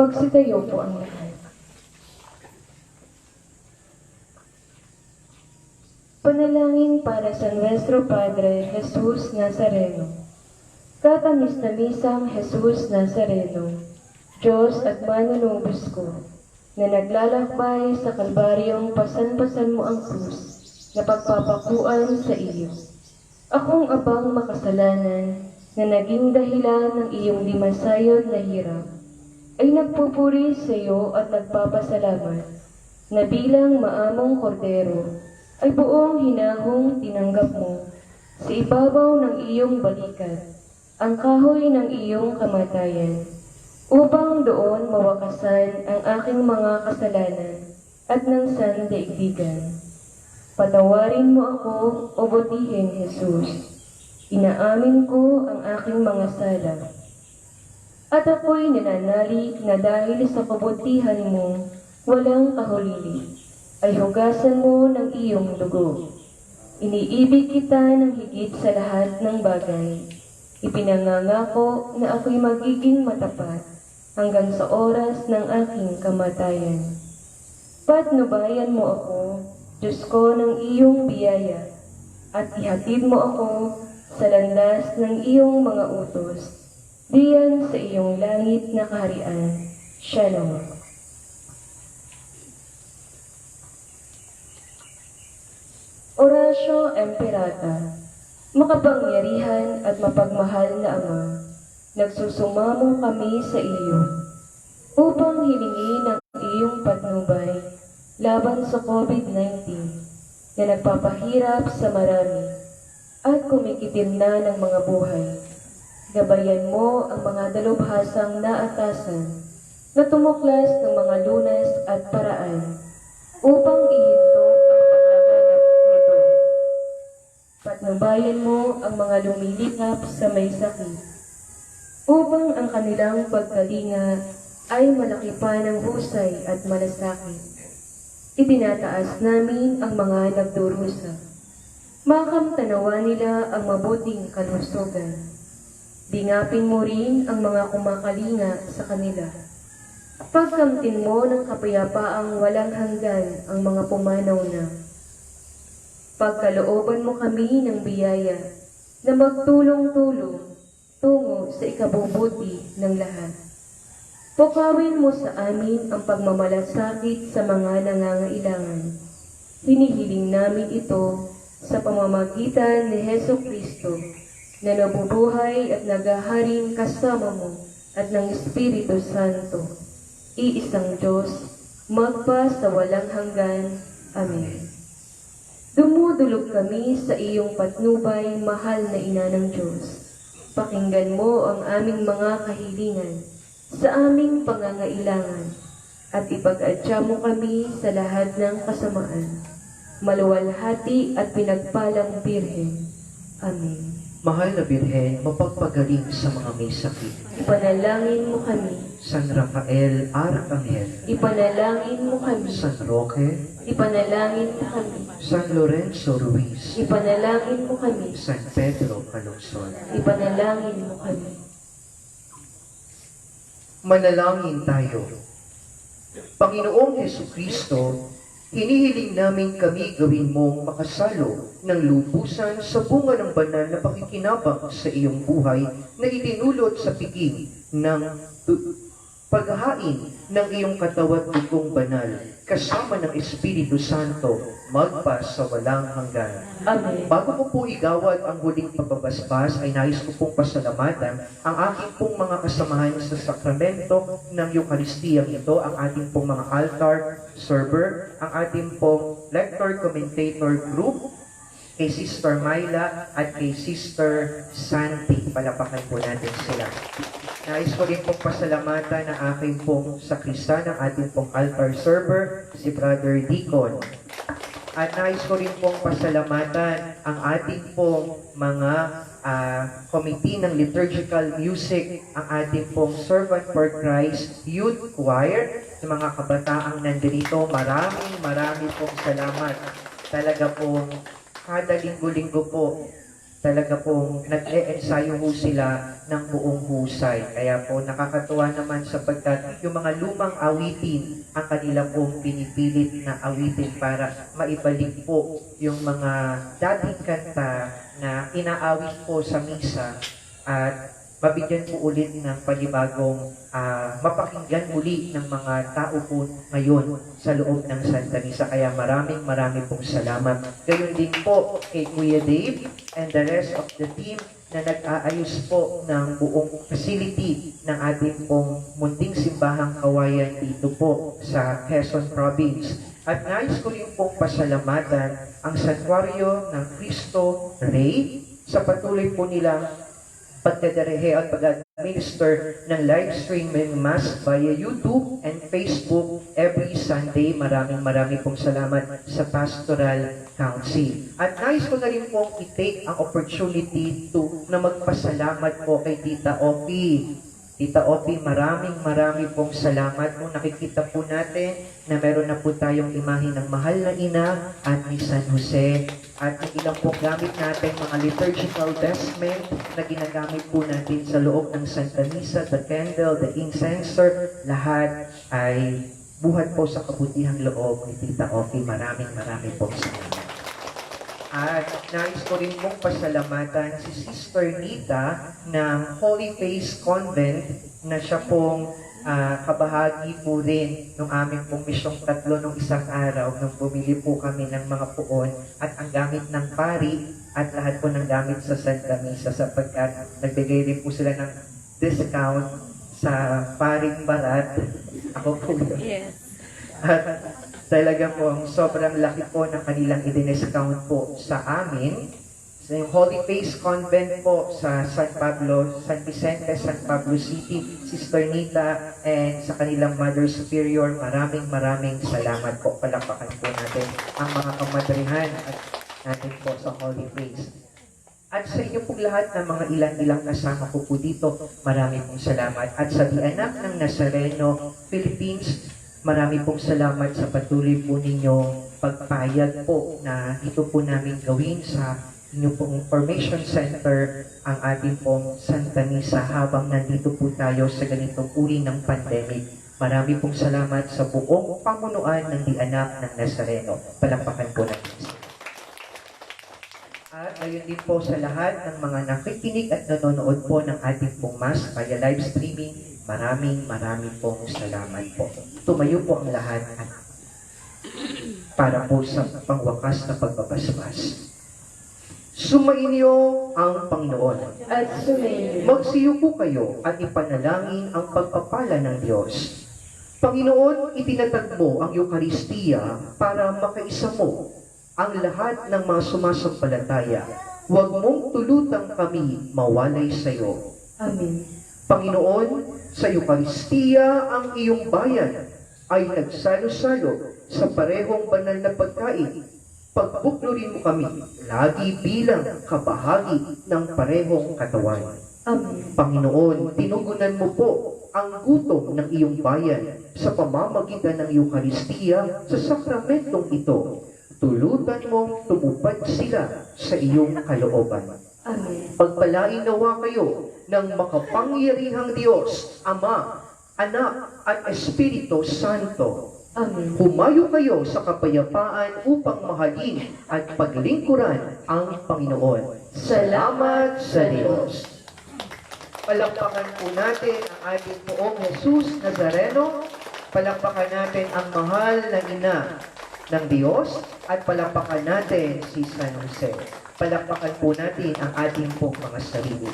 Magsitayo po ang lahat. Panalangin para sa Nuestro Padre Jesus Nazareno. Katamis-tamisang Jesus Nazareno, Diyos at manunubos ko, na naglalakbay sa kalbaryong pasan-pasan mo ang krus na pagpapakuan sa iyo. Akong abang makasalanan na naging dahilan ng iyong di masayod na hirap, ay nagpupuri sa iyo at nagpapasalamat na bilang maamong kordero ay buong hinahong tinanggap mo sa ibabaw ng iyong balikat ang kahoy ng iyong kamatayan, upang doon mawakasan ang aking mga kasalanan at ng sandaigdigan. Patawarin mo ako o butihin, Jesus. Inaamin ko ang aking mga sala. At ako'y nananalig na dahil sa kabutihan mo, walang kahulili, ay hugasan mo ng iyong dugo. Iniibig kita ng higit sa lahat ng bagay. Ipinangangako na ako'y magiging matapat hanggang sa oras ng aking kamatayan. Patnubayan mo ako, Diyos ko, ng iyong biyaya, at ihatid mo ako sa landas ng iyong mga utos, diyan sa iyong langit na kaharian. Shalom. Orasyo Emperata. Makapangyarihan at mapagmahal na Ama, nagsusumamo kami sa iyo upang hilingin ang iyong patnubay laban sa COVID-19 na nagpapahirap sa marami at kumikitil na ng mga buhay. Gabayan mo ang mga dalubhasang naatasan na tumuklas ng mga lunas at paraan upang ihinto ang paglaganap nito. Patnubayan mo ang mga lumilikap sa may sakit upang ang kanilang pagkalinga ay malaki pa ng husay at malasakit. Itinataas namin ang mga nagdurusa. Makamtanawa nila ang mabuting kalusugan. Dingapin mo rin ang mga kumakalinga sa kanila. Pagkamtin mo ng kapayapaang walang hanggan ang mga pumanaw na. Pagkalooban mo kami ng biyaya na magtulong-tulong tungo sa ikabubuti ng lahat. Pukawin mo sa amin ang pagmamalasakit sa mga nangangailangan. Hinihiling namin ito sa pamamagitan ni Heso Kristo na nabubuhay at nagaharing kasama mo at ng Espiritu Santo, iisang Diyos, magpa sa walang hanggan. Amen. Dumudulog kami sa iyong patnubay, mahal na Ina ng Diyos. Pakinggan mo ang aming mga kahilingan sa aming pangangailangan at ipag-adya mo kami sa lahat ng kasamaan. Maluwalhati at pinagpalang Birhen. Amen. Mahal na Birhen, mapagpagaling sa mga may sakit. Ipanalangin mo kami. San Rafael, Arcangel. Ipanalangin mo kami. San Roque. Ipanalangin mo kami. San Lorenzo Ruiz. Ipanalangin mo kami. San Pedro Calungsod. Ipanalangin mo kami. Manalangin tayo. Panginoong Hesukristo, hinihiling namin kami gawin mong makasalo ng lubusan sa bunga ng banal na pakikinabang sa iyong buhay na itinulot sa piging ng paghahain ng iyong katawan dugong banal kasama ng Espiritu Santo magpa sa walang hanggan. Amen. Bago ko po igawad ang huling pagbabasbas, ay nais ko pong pasalamatan ang aking pong mga kasamahan sa sakramento ng Eukaristiyang ito, ang ating pong mga altar server, ang ating pong lector commentator group, kay Sister Myla at kay Sister Santi. Palapakan po natin sila. Nais ko rin pong pasalamatan ang aking pong sakristan, ang ating pong altar server, si Brother Deacon. At nais ko rin pong pasalamatan ang ating pong mga committee ng liturgical music, ang ating pong Servant for Christ Youth Choir, sa mga kabataang nandito. Maraming pong salamat. Talaga pong kada linggo-linggo po talaga pong nag-e-ensayo ho sila ng buong husay. Kaya po nakakatuwa naman sapagkat yung mga lumang awitin ang kanila pong pinipilit na awitin para maibalik po yung mga dating kanta na inaawit po sa misa at mabigyan po ulit ng panibagong mapakinggan uli ng mga tao po ngayon sa loob ng Santa Misa. Kaya maraming pong salamat. Gayon din po kay Kuya Dave and the rest of the team na nag-aayos po ng buong facility ng ating pong munting simbahang kawayan dito po sa Quezon Province. At nais ko rin pong pasalamatan ang Santuario ng Cristo Rey sa patuloy po nilang pagdadarehe at pag-administer ng live streaming mass via YouTube and Facebook every Sunday. Maraming pong salamat sa Pastoral Council. At nais ko na rin pong i-take ang opportunity na magpasalamat po kay Tita Opi. Tita Opi, maraming pong salamat po. Nakikita po natin na meron na po tayong imahe ng mahal na ina at ni San Jose. At yung ilang po gamit natin mga liturgical vestment na ginagamit po natin sa loob ng Santa Misa, the candle, the incenser, lahat ay buhat po sa kabutihang loob ni Tita Oki. Maraming pong salamat. At nais ko rin pong pasalamatan si Sister Nita ng Holy Face Convent na siya pong kabahagi po rin ng aming pong misyong tatlo nung isang araw nung bumili po kami ng mga puon at ang gamit ng pari at lahat po ng gamit sa Santa Misa sapagkat nagbigay rin po sila ng discount sa paring barat. Ako po yun. Yes. At talaga po sobrang laki po ng kanilang i-discount po sa amin. Sa yung Holy Face Convent po sa San Pablo, San Vicente, San Pablo City, Sister Nita, and sa kanilang Mother Superior, maraming salamat po. Palakpakan po natin ang mga kamadrihan at natin po sa Holy Face. At sa inyo pong lahat ng mga ilang kasama ko po dito, maraming pong salamat. At sa Dianak ng Nazareno, Philippines, maraming pong salamat sa patuloy po ninyong pagpayag po na dito po namin gawin sa inyong pong information center ang ating pong Santa Misa habang nandito po tayo sa ganitong uri ng pandemic. Marami pong salamat sa buong pamunuan ng Dianak ng Nazareno. Palakpakan po natin. At ayun din po sa lahat ng mga nakikinig at nanonood po ng ating pong Mass via live streaming. Maraming pong salamat po. Tumayo po ang lahat at para po sa pangwakas na pagbabasbas. Sumainyo ang Panginoon. At sumayin. Magsiyo po kayo at ipanalangin ang pagpapala ng Diyos. Panginoon, itinatag mo ang Eucharistia para makaisa mo ang lahat ng mga sumasampalataya. Huwag mong tulutang kami mawalay sa iyo. Amen. Panginoon, sa Eucharistia ang iyong bayan ay nagsalo-salo sa parehong banal na pagkain. Pagbuklurin mo kami lagi bilang kabahagi ng parehong katawan. Amen. Panginoon, tinugunan mo po ang gutom ng iyong bayan sa pamamagitan ng Eucharistia sa sakramentong ito. Tulutan mong tumupad sila sa iyong kalooban. Amen. Pagpalain nawa kayo ng makapangyarihang Diyos, Ama, Anak, at Espiritu Santo. Amen. Humayo kayo sa kapayapaan upang mahalin at paglingkuran ang Panginoon. Salamat sa Diyos. Palakpakan po natin ang ating poong Jesus Nazareno. Palakpakan natin ang mahal na ina ng Diyos at palakpakan natin si San Jose. Palakpakan po natin ang ating pong mga sarili.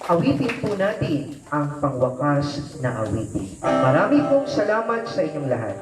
Awitin po natin ang pangwakas na awitin. Marami pong salamat sa inyong lahat.